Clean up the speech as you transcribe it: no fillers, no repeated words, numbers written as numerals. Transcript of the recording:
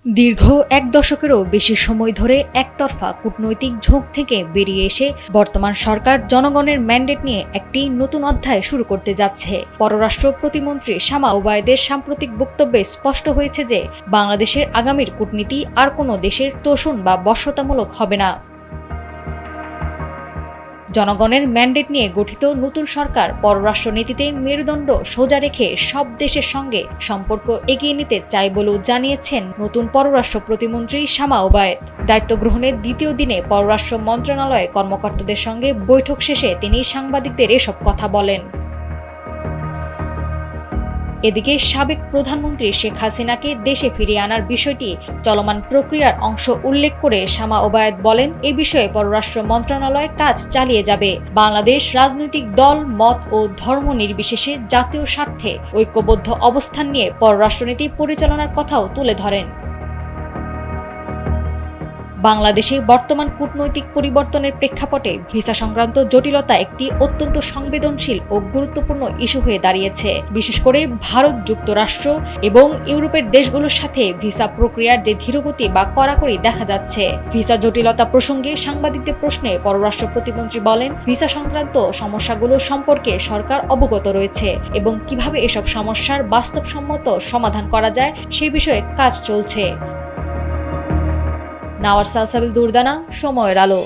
দীর্ঘ এক দশকেরও বেশি সময় ধরে একতরফা কূটনৈতিক ঝোঁক থেকে বেরিয়ে এসে বর্তমান সরকার জনগণের ম্যান্ডেট নিয়ে একটি নতুন অধ্যায় শুরু করতে যাচ্ছে। পররাষ্ট্র প্রতিমন্ত্রী শামা ওবায়দের সাম্প্রতিক বক্তব্যে স্পষ্ট হয়েছে যে বাংলাদেশের আগামীর কূটনীতি আর কোনো দেশের তোষণ বা বশ্যতামূলক হবে না। জনগণের ম্যান্ডেট নিয়ে গঠিত নতুন সরকার পররাষ্ট্রনীতিতে মেরুদণ্ড সোজা রেখে সব দেশের সঙ্গে সম্পর্ক এগিয়ে নিতে চায় বলেও জানিয়েছেন নতুন পররাষ্ট্র প্রতিমন্ত্রী শামা ওবায়েদ। দায়িত্ব গ্রহণের দ্বিতীয় দিনে পররাষ্ট্র মন্ত্রণালয়ে কর্মকর্তাদের সঙ্গে বৈঠক শেষে তিনি সাংবাদিকদের এসব কথা বলেন। এদিকে সাবেক প্রধানমন্ত্রী শেখ হাসিনাকে দেশে ফিরিয়ে আনার বিষয়টি চলমান প্রক্রিয়ার অংশ উল্লেখ করে শামা ওবায়েদ বলেন, এ বিষয়ে পররাষ্ট্র মন্ত্রণালয় কাজ চালিয়ে যাবে। বাংলাদেশ রাজনৈতিক দল, মত ও ধর্ম নির্বিশেষে জাতীয় স্বার্থে ঐক্যবদ্ধ অবস্থান নিয়ে পররাষ্ট্রনীতি পরিচালনার কথাও তুলে ধরেন। বাংলাদেশে বর্তমান কূটনৈতিক পরিবর্তনের প্রেক্ষাপটে ভিসা সংক্রান্ত জটিলতা একটি অত্যন্ত সংবেদনশীল ও গুরুত্বপূর্ণ ইস্যু হয়ে দাঁড়িয়েছে। বিশেষ করে ভারত, যুক্তরাষ্ট্র এবং ইউরোপের দেশগুলোর সাথে ভিসা প্রক্রিয়ার যে ধীরগতি বা কড়াকড়ি দেখা যাচ্ছে। ভিসা জটিলতা প্রসঙ্গে সাংবাদিকদের প্রশ্নে পররাষ্ট্র প্রতিমন্ত্রী বলেন, ভিসা সংক্রান্ত সমস্যাগুলো সম্পর্কে সরকার অবগত রয়েছে এবং কিভাবে এসব সমস্যার বাস্তবসম্মত সমাধান করা যায় সে বিষয়ে কাজ চলছে। নাওয়ার সালসাবিল দুরদানা, সময়ের আলো।